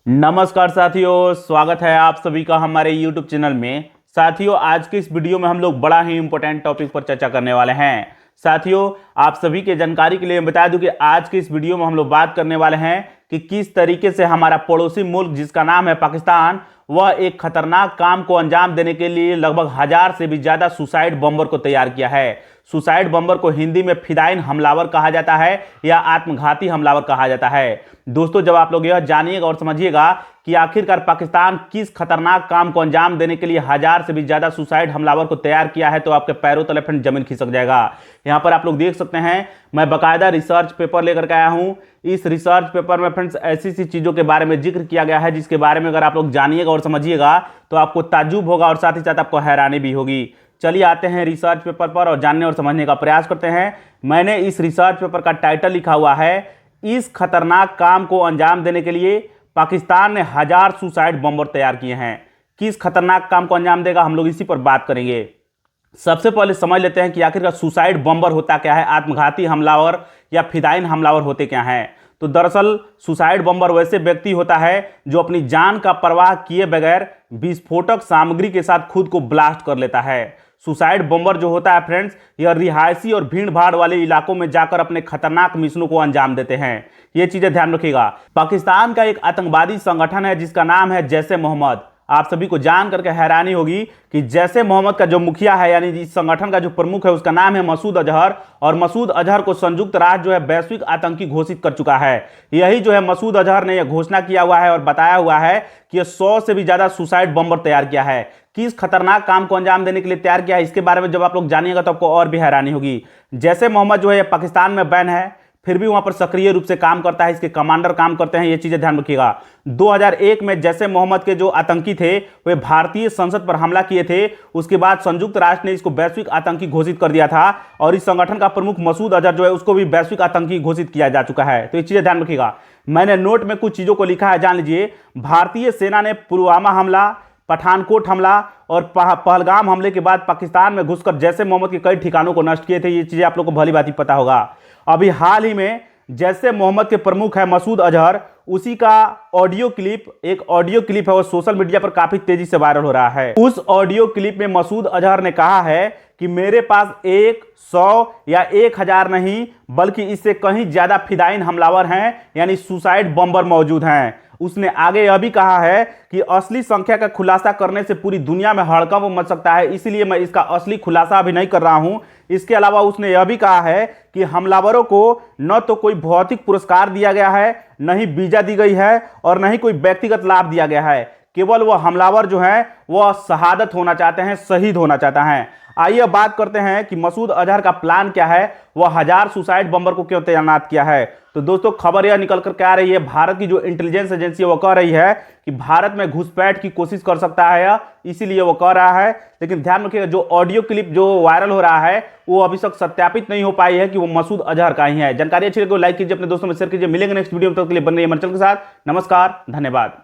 नमस्कार साथियों, स्वागत है आप सभी का हमारे YouTube चैनल में। साथियों, आज के इस वीडियो में हम लोग बड़ा ही इंपॉर्टेंट टॉपिक पर चर्चा करने वाले हैं। साथियों, आप सभी के जानकारी के लिए मैं बता दूं कि आज के इस वीडियो में हम लोग बात करने वाले हैं कि किस तरीके से हमारा पड़ोसी मुल्क जिसका नाम है पाकिस्तान, वह एक खतरनाक काम को अंजाम देने के लिए लगभग 1000 से भी ज्यादा सुसाइड बॉम्बर को तैयार किया है। सुसाइड बॉम्बर को हिंदी में फिदायीन हमलावर कहा जाता है या आत्मघाती हमलावर कहा जाता है। दोस्तों, जब आप लोग यह जानिएगा और समझिएगा कि आखिरकार पाकिस्तान किस खतरनाक काम को अंजाम देने के लिए 1000 से भी ज्यादा सुसाइड हमलावर को तैयार किया है, तो आपके पैरों तले फ्रेंड जमीन खिसक जाएगा। यहां पर आप लोग देख सकते हैं, मैं बाकायदा रिसर्च पेपर लेकर के आया हूं। इस रिसर्च पेपर में फ्रेंड्स ऐसी सी चीजों के बारे में जिक्र किया गया है जिसके बारे में अगर आप लोग जानिएगा और समझिएगा तो आपको ताज्जुब होगा और साथ ही साथ आपको हैरानी भी होगी। चलिए आते हैं रिसर्च पेपर पर और जानने और समझने का प्रयास करते हैं। मैंने इस रिसर्च पेपर का टाइटल लिखा हुआ है, इस खतरनाक काम को अंजाम देने के लिए पाकिस्तान ने 1000 सुसाइड बॉम्बर तैयार किए हैं। किस खतरनाक काम को अंजाम देगा, हम लोग इसी पर बात करेंगे। सबसे पहले समझ लेते हैं कि आखिरकार सुसाइड बॉम्बर होता क्या है, आत्मघाती हमलावर या फिदायीन हमलावर होते क्या हैं। तो दरअसल सुसाइड बॉम्बर वैसे व्यक्ति होता है जो अपनी जान का परवाह किए बगैर विस्फोटक सामग्री के साथ खुद को ब्लास्ट कर लेता है। सुसाइड बॉम्बर जो होता है फ्रेंड्स, यह रिहायशी और भीड़ भाड़ वाले इलाकों में जाकर अपने खतरनाक मिशनों को अंजाम देते हैं। ये चीजें ध्यान रखिएगा। पाकिस्तान का एक आतंकवादी संगठन है जिसका नाम है जैश-ए मोहम्मद। आप सभी को जान करके हैरानी होगी कि जैश-ए मोहम्मद का जो मुखिया है, यानी इस संगठन का जो प्रमुख है, उसका नाम है मसूद अजहर। और मसूद अजहर को संयुक्त राष्ट्र जो है वैश्विक आतंकी घोषित कर चुका है। यही जो है मसूद अजहर ने यह घोषणा किया हुआ है और बताया हुआ है कि यह 100 से भी ज्यादा सुसाइड बॉम्बर तैयार किया है। किस खतरनाक काम को अंजाम देने के लिए तैयार किया है, इसके बारे में जब आप लोग जानिएगा तो आपको और भी हैरानी होगी। जैश-ए मोहम्मद जो है पाकिस्तान में बैन है, फिर भी वहां पर सक्रिय रूप से काम करता है, इसके कमांडर काम करते हैं। ये चीजें ध्यान रखिएगा। 2001 में जैश-ए मोहम्मद के जो आतंकी थे वे भारतीय संसद पर हमला किए थे। उसके बाद संयुक्त राष्ट्र ने इसको वैश्विक आतंकी घोषित कर दिया था और इस संगठन का प्रमुख मसूद अजहर जो है उसको भी वैश्विक आतंकी घोषित किया जा चुका है। तो ये चीजें ध्यान रखिएगा। मैंने नोट में कुछ चीजों को लिखा है, जान लीजिए। भारतीय सेना ने पुलवामा हमला, पठानकोट हमला और पहलगाम हमले के बाद पाकिस्तान में घुसकर जैश-ए मोहम्मद के कई ठिकानों को नष्ट किए थे। ये चीजें आप लोग को भली भांति पता होगा। अभी हाल ही में जैश-ए मोहम्मद के प्रमुख है मसूद अजहर, उसी का ऑडियो क्लिप, एक ऑडियो क्लिप है, वो सोशल मीडिया पर काफी तेजी से वायरल हो रहा है। उस ऑडियो क्लिप में मसूद अजहर ने कहा है कि मेरे पास 1, 100 या 1000 नहीं बल्कि इससे कहीं ज्यादा फिदायीन हमलावर हैं, यानी सुसाइड बॉम्बर मौजूद हैं। उसने आगे यह भी कहा है कि असली संख्या का खुलासा करने से पूरी दुनिया में हड़कंप मच सकता है, इसलिए मैं इसका असली खुलासा अभी नहीं कर रहा हूं। इसके अलावा उसने यह भी कहा है कि हमलावरों को न तो कोई भौतिक पुरस्कार दिया गया है, न ही वीजा दी गई है और न ही कोई व्यक्तिगत लाभ दिया गया है। केवल वह हमलावर जो है वह शहादत होना चाहते हैं, शहीद होना चाहता है। आइए अब बात करते हैं कि मसूद अजहर का प्लान क्या है, वह 1000 सुसाइड बॉम्बर को क्यों तैनात किया है। तो दोस्तों, खबर यह निकल कर क्या आ रही है, भारत की जो इंटेलिजेंस एजेंसी है वो कह रही है कि भारत में घुसपैठ की कोशिश कर सकता है, इसीलिए वो कह रहा है। लेकिन ध्यान रखिएगा, जो ऑडियो क्लिप जो वायरल हो रहा है वो अभी तक सत्यापित नहीं हो पाई है कि वो मसूद अजहर का ही है। जानकारी अच्छी लगी तो लाइक कीजिए, अपने दोस्तों में शेयर कीजिए। मिलेंगे नेक्स्ट वीडियो में, तब तक के लिए बने रहिए हमारे चैनल के साथ। नमस्कार, धन्यवाद।